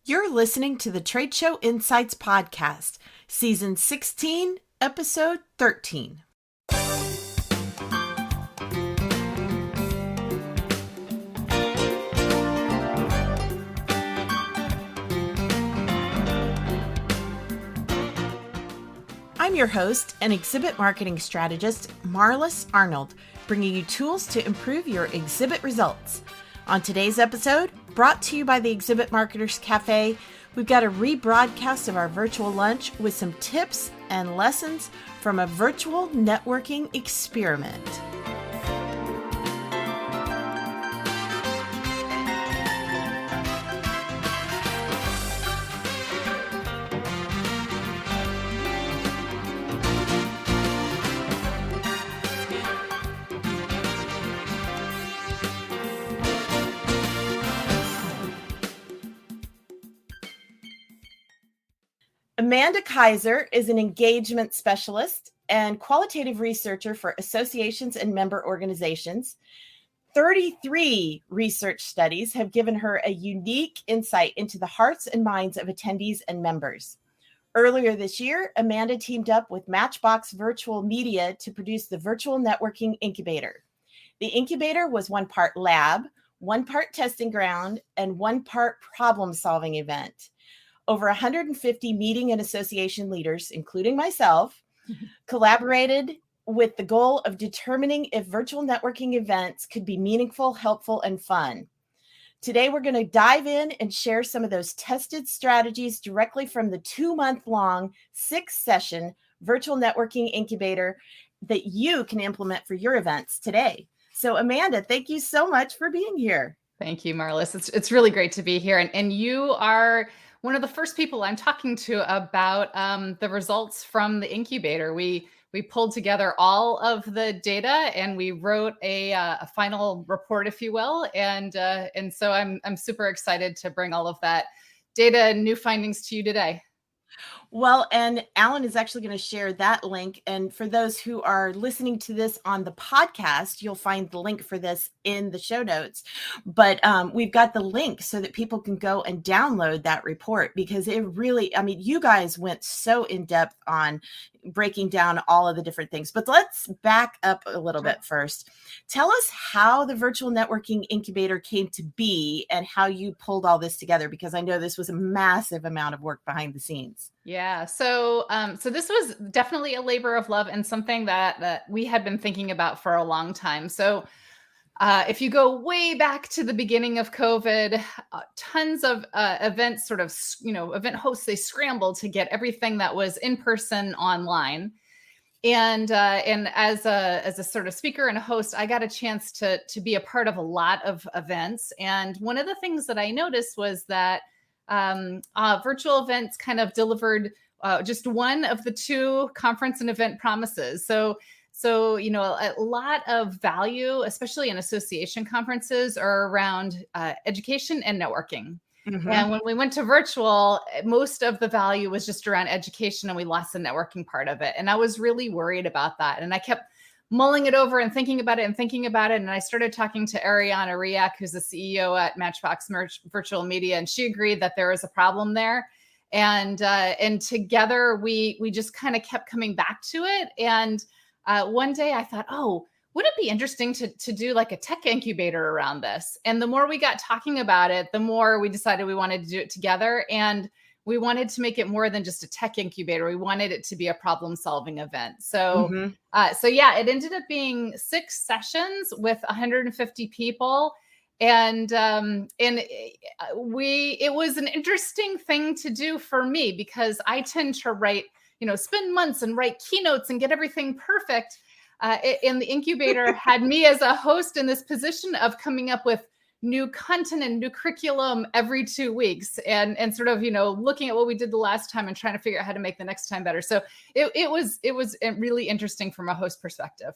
You're listening to the Trade Show Insights Podcast, Season 16, Episode 13. I'm your host and exhibit marketing strategist, Marlis Arnold, bringing you tools to improve your exhibit results. On today's episode, brought to you by the Exhibit Marketers Cafe, we've got a rebroadcast of our virtual lunch with some tips and lessons from a virtual networking experiment. Amanda Kaiser is an engagement specialist and qualitative researcher for associations and member organizations. 33 research studies have given her a unique insight into the hearts and minds of attendees and members. Earlier this year, Amanda teamed up with Matchbox Virtual Media to produce the Virtual Networking Incubator. The incubator was one part lab, one part testing ground, and one part problem-solving event. Over 150 meeting and association leaders, including myself, collaborated with the goal of determining if virtual networking events could be meaningful, helpful, and fun. Today, we're going to dive in and share some of those tested strategies directly from the 2-month-long, 6-session virtual networking incubator that you can implement for your events today. So, Amanda, thank you so much for being here. Thank you, Marlis. It's really great to be here. And you are one of the first people I'm talking to about the results from the incubator. We pulled together all of the data and we wrote a final report, if you will. And so I'm super excited to bring all of that data and new findings to you today. Well, and Alan is actually going to share that link. And for those who are listening to this on the podcast, you'll find the link for this in the show notes. But we've got the link so that people can go and download that report, because it really, you guys went so in depth on breaking down all of the different things. But let's back up a little bit first. Tell us how the Virtual Networking Incubator came to be and how you pulled all this together, because I know this was a massive amount of work behind the scenes. Yeah. So this was definitely a labor of love and something that we had been thinking about for a long time. So if you go way back to the beginning of COVID, tons of events, event hosts, they scrambled to get everything that was in person online. And as a sort of speaker and a host, I got a chance to be a part of a lot of events. And one of the things that I noticed was that virtual events kind of delivered just one of the two conference and event promises. So a lot of value, especially in association conferences, are around education and networking. Mm-hmm. And when we went to virtual, most of the value was just around education, and we lost the networking part of it. And I was really worried about that. And I kept mulling it over and thinking about it. And I started talking to Ariana Riak, who's the CEO at Matchbox Virtual Media, and she agreed that there was a problem there. And together we just kind of kept coming back to it. And one day I thought, would it be interesting to do like a tech incubator around this? And the more we got talking about it, the more we decided we wanted to do it together. And we wanted to make it more than just a tech incubator. We wanted it to be a problem-solving event. So, it ended up being 6 sessions with 150 people. And it was an interesting thing to do for me, because I tend to write, spend months and write keynotes and get everything perfect. And the incubator had me as a host in this position of coming up with new content and new curriculum every 2 weeks, and sort of, looking at what we did the last time and trying to figure out how to make the next time better. So it was really interesting from a host perspective.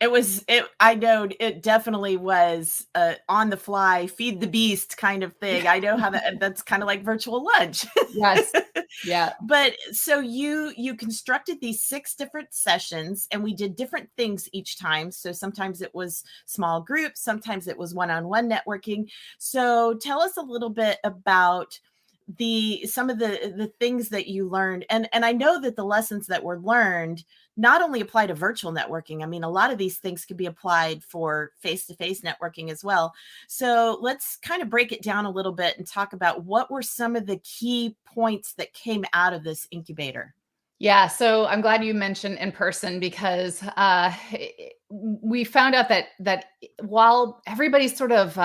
I know it definitely was on the fly, feed the beast kind of thing. I know how that's kind of like virtual lunch. Yes. Yeah. But so you constructed these 6 different sessions, and we did different things each time. So sometimes it was small groups, sometimes it was one-on-one networking. So tell us a little bit about some of the things that you learned, and I know that the lessons that were learned not only apply to virtual networking. I mean, a lot of these things could be applied for face-to-face networking as well. So let's kind of break it down a little bit and talk about what were some of the key points that came out of this incubator. Yeah, so I'm glad you mentioned in person because we found out that while everybody's sort of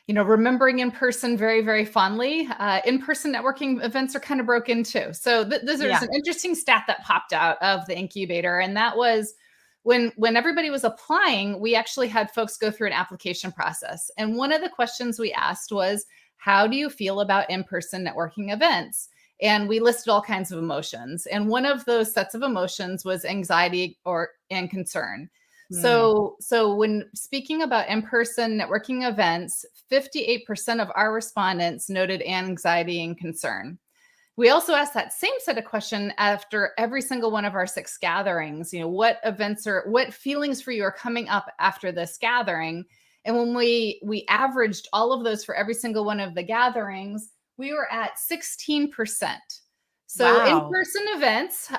remembering in person very, very fondly, in person networking events are kind of broken too. So there's an interesting stat that popped out of the incubator, and that was when everybody was applying, we actually had folks go through an application process, and one of the questions we asked was, "How do you feel about in person networking events?" And we listed all kinds of emotions. And one of those sets of emotions was anxiety and concern. So when speaking about in-person networking events, 58% of our respondents noted anxiety and concern. We also asked that same set of question after every single one of our 6 gatherings. What events or what feelings for you are coming up after this gathering? And when we averaged all of those for every single one of the gatherings, we were at 16%. So Wow. in-person events,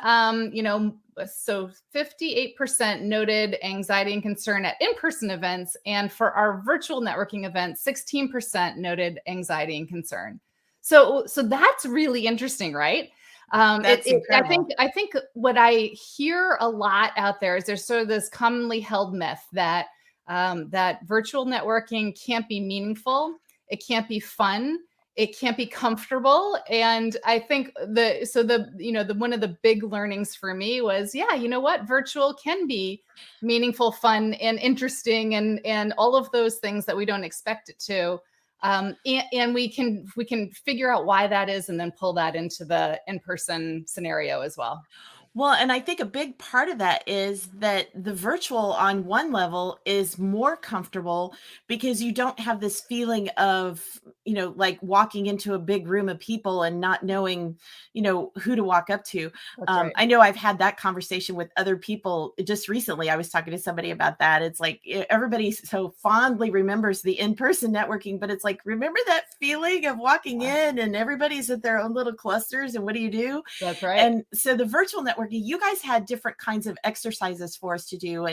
so 58% noted anxiety and concern at in-person events. And for our virtual networking events, 16% noted anxiety and concern. So that's really interesting, right? That's incredible. I think what I hear a lot out there is there's sort of this commonly held myth that that virtual networking can't be meaningful, it can't be fun, it can't be comfortable. And I think the one of the big learnings for me was, yeah, you know what, virtual can be meaningful, fun, and interesting, and all of those things that we don't expect it to. And we can figure out why that is, and then pull that into the in-person scenario as well. Well, and I think a big part of that is that the virtual on one level is more comfortable because you don't have this feeling of, like walking into a big room of people and not knowing, who to walk up to. That's right. I know I've had that conversation with other people just recently. I was talking to somebody about that. It's like everybody so fondly remembers the in-person networking, but it's like, remember that feeling of walking in and everybody's at their own little clusters and what do you do? That's right. And so the virtual networking, you guys had different kinds of exercises for us to do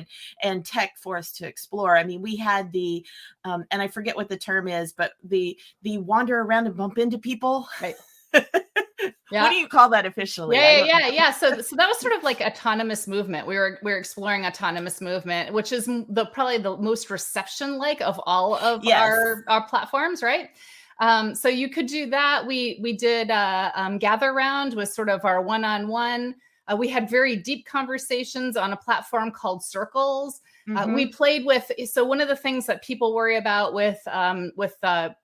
and tech for us to explore. I mean, we had the and I forget what the term is, but the wander around and bump into people. Right. What do you call that officially? I don't know. Yeah. So that was sort of like autonomous movement. We were exploring autonomous movement, which is probably the most reception like of all of Yes. our platforms, right? So you could do that. We did gather round was sort of our one-on-one. We had very deep conversations on a platform called Circles. We played with. So one of the things that people worry about with virtual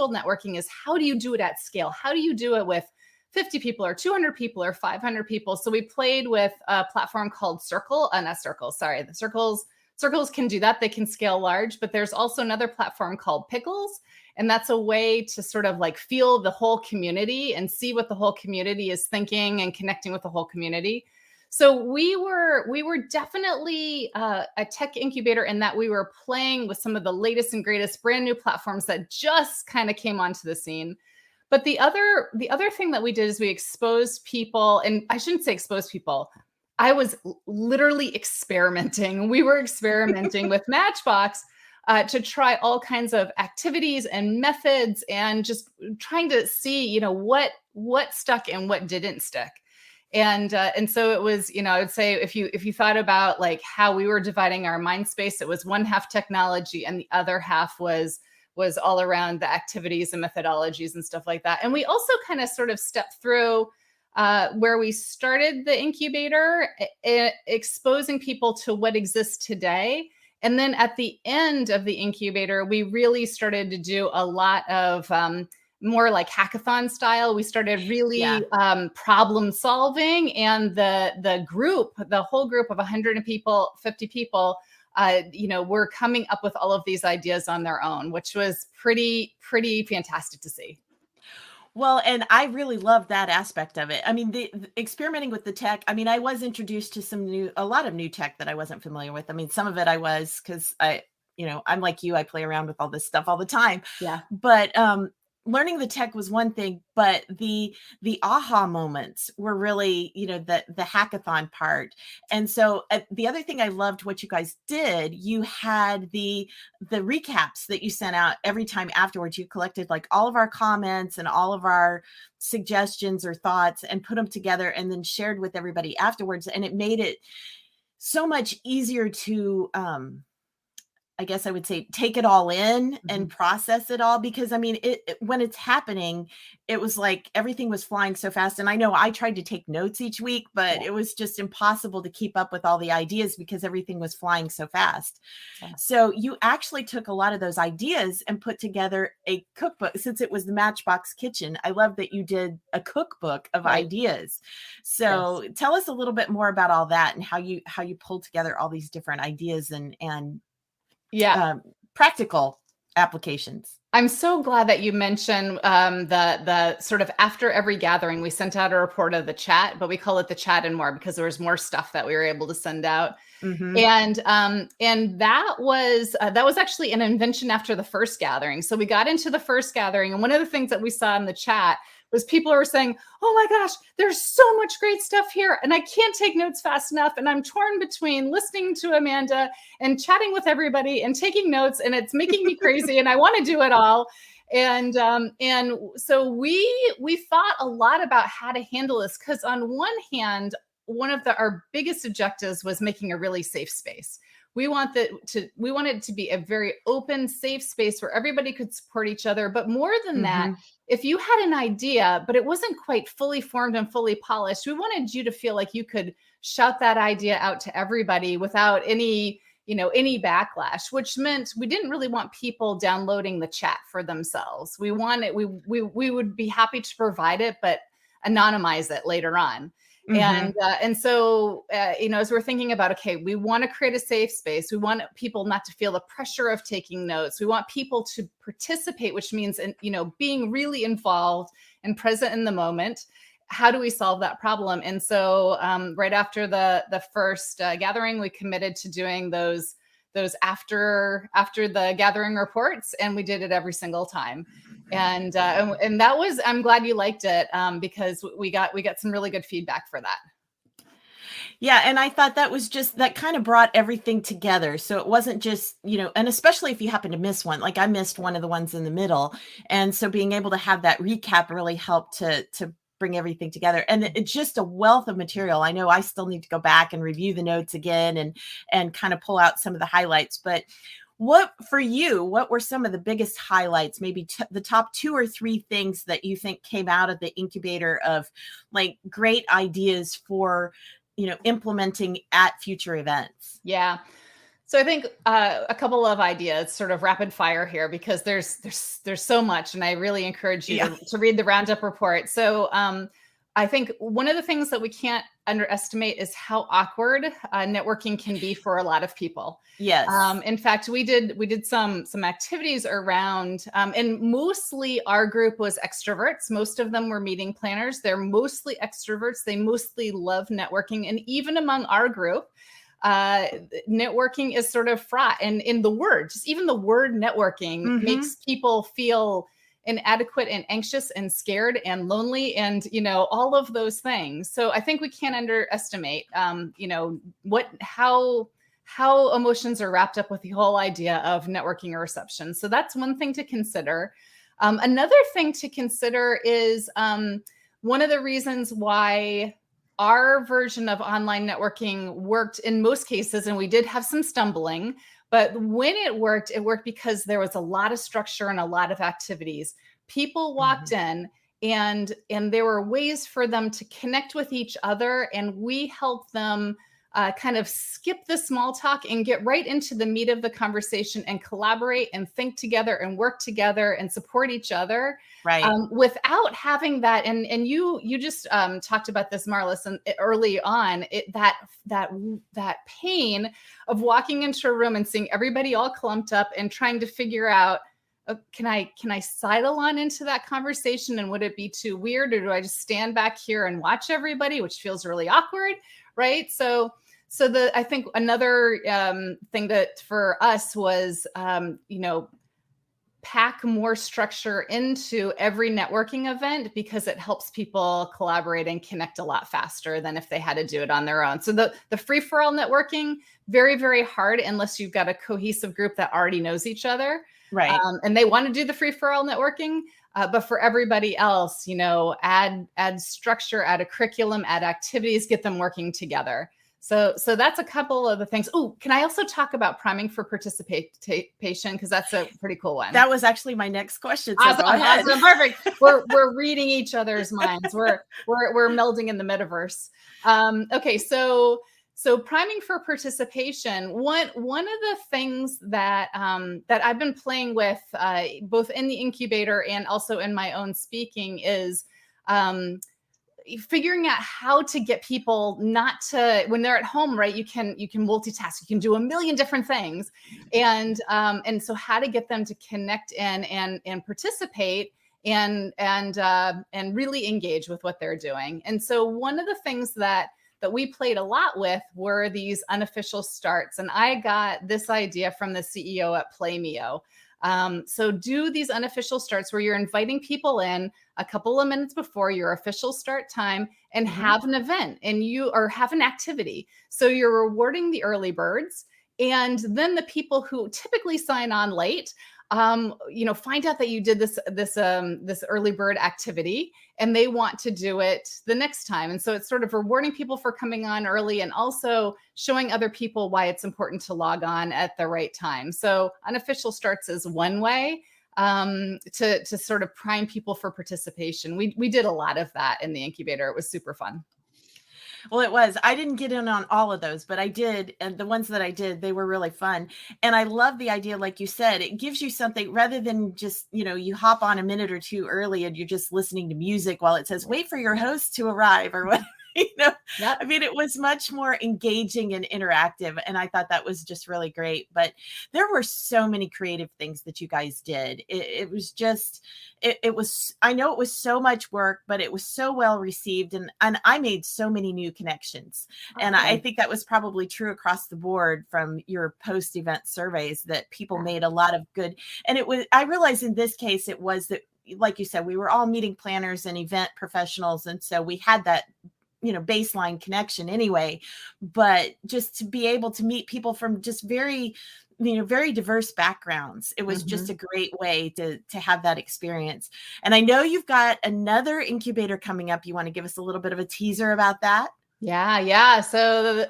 networking is, how do you do it at scale? How do you do it with 50 people or 200 people or 500 people? So we played with a platform called not Circles. Sorry, the Circles can do that. They can scale large, but there's also another platform called Pickles. And that's a way to sort of like feel the whole community and see what the whole community is thinking and connecting with the whole community. So we were definitely a tech incubator in that we were playing with some of the latest and greatest brand new platforms that just kind of came onto the scene. But the other thing that we did is we exposed people, and I shouldn't say expose people. I was literally experimenting. We were experimenting with Matchbox to try all kinds of activities and methods, and just trying to see, what stuck and what didn't stick. And so it was, I would say if you thought about like how we were dividing our mind space, it was one half technology and the other half was all around the activities and methodologies and stuff like that. And we also kind of sort of stepped through where we started the incubator, exposing people to what exists today. And then at the end of the incubator, we really started to do a lot of more like hackathon style. We started really problem solving, and the whole group of 100 people, 50 people, were coming up with all of these ideas on their own, which was pretty fantastic to see. Well, and I really love that aspect of it. I mean, the experimenting with the tech. I mean, I was introduced to a lot of new tech that I wasn't familiar with. I mean, some of it I was, because I'm like you, I play around with all this stuff all the time. Yeah. But learning the tech was one thing, but the aha moments were really, the hackathon part. And so the other thing I loved what you guys did, you had the recaps that you sent out every time afterwards. You collected like all of our comments and all of our suggestions or thoughts and put them together and then shared with everybody afterwards. And it made it so much easier to, I guess I would say, take it all in and process it all, because I mean, when it's happening, it was like everything was flying so fast. And I know I tried to take notes each week, but it was just impossible to keep up with all the ideas because everything was flying so fast. Yeah. So you actually took a lot of those ideas and put together a cookbook. Since it was the Matchbox Kitchen, I love that you did a cookbook of ideas. So tell us a little bit more about all that and how you pulled together all these different ideas and practical applications. I'm so glad that you mentioned the sort of after every gathering, we sent out a report of the chat, but we call it the chat and more because there was more stuff that we were able to send out. And that was actually an invention after the first gathering. So we got into the first gathering, and one of the things that we saw in the chat was people were saying, "Oh my gosh, there's so much great stuff here, and I can't take notes fast enough, and I'm torn between listening to Amanda and chatting with everybody and taking notes, and it's making me crazy, and I want to do it all." And so we thought a lot about how to handle this, because on one hand, one of our biggest objectives was making a really safe space. We wanted it to be a very open, safe space where everybody could support each other. But more than that, if you had an idea, but it wasn't quite fully formed and fully polished, we wanted you to feel like you could shout that idea out to everybody without any backlash, which meant we didn't really want people downloading the chat for themselves. We would be happy to provide it, but anonymize it later on. And so, as we're thinking about, okay, we want to create a safe space. We want people not to feel the pressure of taking notes. We want people to participate, which means, being really involved and present in the moment. How do we solve that problem? And so right after the first gathering, we committed to doing those after the gathering reports, and we did it every single time. And that was, I'm glad you liked it, because we got some really good feedback for that. Yeah. And I thought that kind of brought everything together. So it wasn't just, and especially if you happen to miss one, like I missed one of the ones in the middle. And so being able to have that recap really helped to bring everything together. And it's just a wealth of material. I know I still need to go back and review the notes again and kind of pull out some of the highlights. But what were some of the biggest highlights, maybe the top 2 or 3 things that you think came out of the incubator of like great ideas for, implementing at future events? Yeah. So I think a couple of ideas, sort of rapid fire here, because there's so much, and I really encourage you to read the roundup report. So I think one of the things that we can't underestimate is how awkward networking can be for a lot of people. Yes. In fact, we did some activities around, and mostly our group was extroverts. Most of them were meeting planners. They're mostly extroverts. They mostly love networking, and even among our group, networking is sort of fraught. And in the word, just even the word networking makes people feel inadequate and anxious and scared and lonely and, all of those things. So I think we can't underestimate, how emotions are wrapped up with the whole idea of networking or reception. So that's one thing to consider. Another thing to consider is one of the reasons why our version of online networking worked in most cases, and we did have some stumbling, but when it worked because there was a lot of structure and a lot of activities. People walked in, and there were ways for them to connect with each other, and we helped them kind of skip the small talk and get right into the meat of the conversation and collaborate and think together and work together and support each other, right? Without having that. And you just talked about this, Marlis, and early on, that pain of walking into a room and seeing everybody all clumped up and trying to figure out, can I sidle on into that conversation, and would it be too weird, or do I just stand back here and watch everybody, which feels really awkward, right? So I think another thing that for us was, pack more structure into every networking event because it helps people collaborate and connect a lot faster than if they had to do it on their own. So the free-for-all networking, very, very hard unless you've got a cohesive group that already knows each other. Right. And they want to do the free-for-all networking. But for everybody else, add structure, add a curriculum, add activities, get them working together. So that's a couple of the things. Oh, can I also talk about priming for participation? Because that's a pretty cool one. That was actually my next question. So awesome, go ahead. Awesome, perfect. We're reading each other's minds. We're melding in the metaverse. Okay, so priming for participation. One of the things that that I've been playing with both in the incubator and also in my own speaking is figuring out how to get people not to, when they're at home, right? You can multitask, you can do a million different things. And so how to get them to connect in and participate and really engage with what they're doing. And so one of the things that we played a lot with were these unofficial starts. And I got this idea from the CEO at Playmeo. So do these unofficial starts where you're inviting people in a couple of minutes before your official start time and have an event or have an activity. So you're rewarding the early birds. And then the people who typically sign on late, find out that you did this early bird activity and they want to do it the next time. And so it's sort of rewarding people for coming on early and also showing other people why it's important to log on at the right time. So unofficial starts is one way to sort of prime people for participation. We did a lot of that in the incubator. It was super fun. Well, it was. I didn't get in on all of those, but I did. And the ones that I did, they were really fun. And I love the idea, like you said, it gives you something rather than just, you hop on a minute or two early and you're just listening to music while it says, wait for your host to arrive or whatever. Yep. I mean, it was much more engaging and interactive. And I thought that was just really great. But there were so many creative things that you guys did. It was just, it was, I know it was so much work, but it was so well received. And I made so many new connections. Okay. And I think that was probably true across the board from your post-event surveys that people made a lot of good. And I realized in this case, it was that, like you said, we were all meeting planners and event professionals. And so we had that baseline connection anyway, but just to be able to meet people from just very diverse backgrounds, it was just a great way to have that experience. And I know you've got another incubator coming up. You want to give us a little bit of a teaser about that? Yeah. So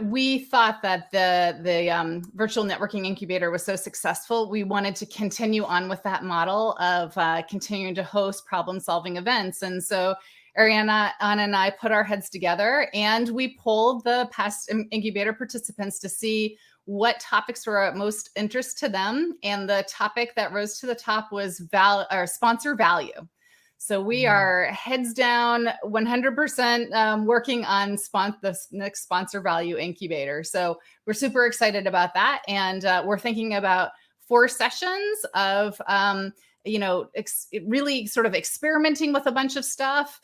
we thought that the virtual networking incubator was so successful. We wanted to continue on with that model of continuing to host problem-solving events. And so Ariana, Anna, and I put our heads together and we polled the past incubator participants to see what topics were of most interest to them. And the topic that rose to the top was sponsor value. So we are heads down, 100% working on the next sponsor value incubator. So we're super excited about that. And we're thinking about 4 sessions of, really sort of experimenting with a bunch of stuff,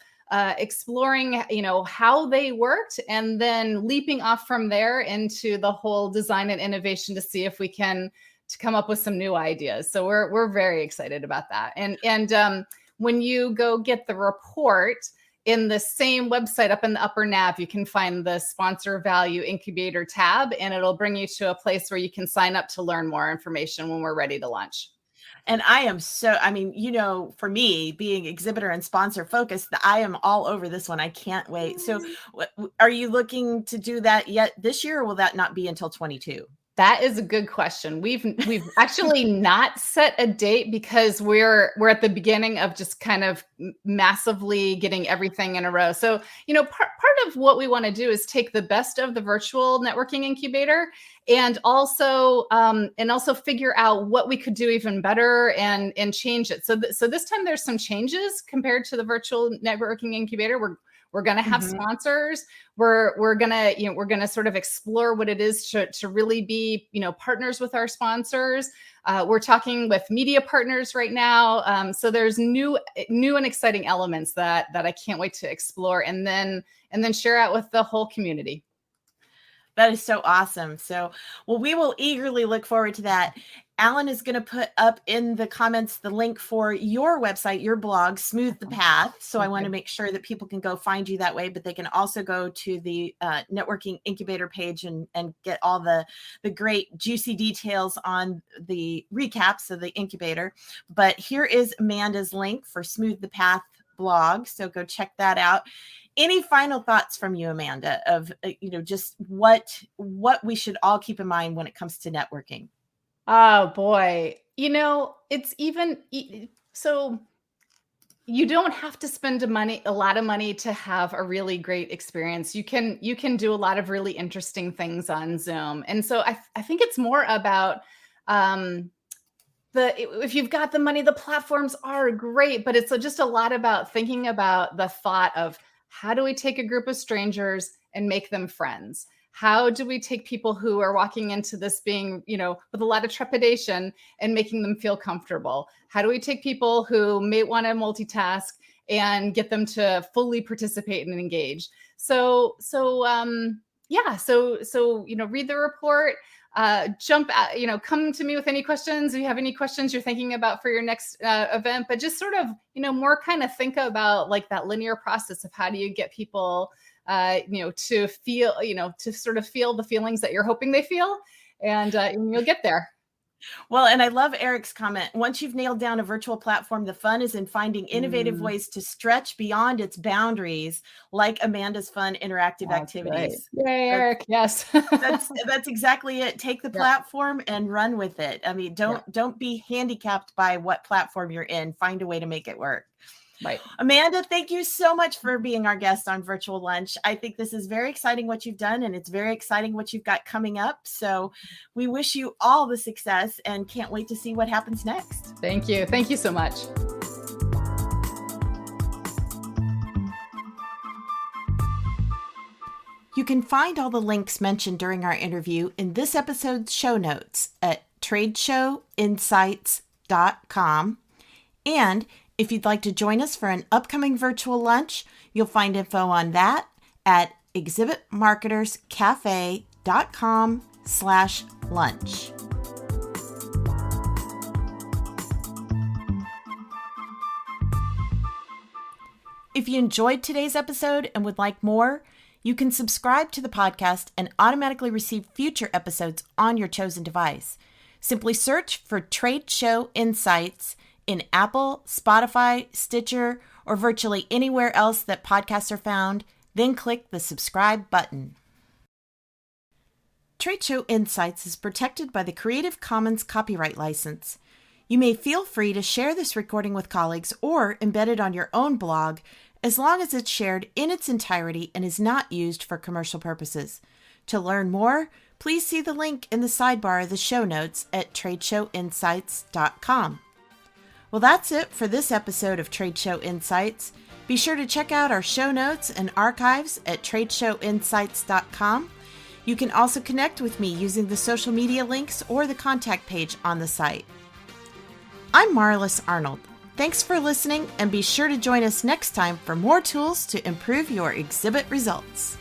exploring, how they worked, and then leaping off from there into the whole design and innovation to see if we can come up with some new ideas. So we're very excited about that. And when you go get the report in the same website up in the upper nav, you can find the sponsor value incubator tab, and it'll bring you to a place where you can sign up to learn more information when we're ready to launch. And I am for me being exhibitor and sponsor focused, I am all over this one. I can't wait. So are you looking to do that yet this year, or will that not be until 22? That is a good question. We've actually not set a date because we're at the beginning of just kind of massively getting everything in a row. So, part of what we want to do is take the best of the virtual networking incubator and also figure out what we could do even better and change it. So this time there's some changes compared to the virtual networking incubator. We're going to have sponsors. We're going to sort of explore what it is to really be, partners with our sponsors. We're talking with media partners right now. So there's new and exciting elements that I can't wait to explore and then share out with the whole community. That is so awesome. So, well, we will eagerly look forward to that. Alan is going to put up in the comments the link for your website, your blog, Smooth the Path. So I want to make sure that people can go find you that way, but they can also go to the Networking Incubator page and get all the great juicy details on the recaps of the incubator. But here is Amanda's link for Smooth the Path blog. So go check that out. Any final thoughts from you, Amanda, of just what we should all keep in mind when it comes to networking? Oh boy, it's even so. You don't have to spend a lot of money to have a really great experience. You can do a lot of really interesting things on Zoom, and so I think it's more about if you've got the money, the platforms are great, but it's just a lot about thinking about the thought of how do we take a group of strangers and make them friends? How do we take people who are walking into this being, with a lot of trepidation and making them feel comfortable? How do we take people who may want to multitask and get them to fully participate and engage? So read the report. Jump out, come to me with any questions. If you have any questions you're thinking about for your next event, but just sort of, more kind of think about like that linear process of how do you get people, to feel, to sort of feel the feelings that you're hoping they feel, and you'll get there. Well, and I love Eric's comment. Once you've nailed down a virtual platform, the fun is in finding innovative ways to stretch beyond its boundaries, like Amanda's fun interactive activities. Right. Yay, Eric. Yes. That's exactly it. Take the platform and run with it. I mean, don't be handicapped by what platform you're in. Find a way to make it work. Right. Amanda, thank you so much for being our guest on Virtual Lunch. I think this is very exciting what you've done, and it's very exciting what you've got coming up. So we wish you all the success and can't wait to see what happens next. Thank you. Thank you so much. You can find all the links mentioned during our interview in this episode's show notes at tradeshowinsights.com. And if you'd like to join us for an upcoming virtual lunch, you'll find info on that at exhibitmarketerscafe.com/lunch. If you enjoyed today's episode and would like more, you can subscribe to the podcast and automatically receive future episodes on your chosen device. Simply search for Trade Show Insights in Apple, Spotify, Stitcher, or virtually anywhere else that podcasts are found, then click the subscribe button. Trade Show Insights is protected by the Creative Commons copyright license. You may feel free to share this recording with colleagues or embed it on your own blog as long as it's shared in its entirety and is not used for commercial purposes. To learn more, please see the link in the sidebar of the show notes at tradeshowinsights.com. Well, that's it for this episode of Trade Show Insights. Be sure to check out our show notes and archives at tradeshowinsights.com. You can also connect with me using the social media links or the contact page on the site. I'm Marlis Arnold. Thanks for listening, and be sure to join us next time for more tools to improve your exhibit results.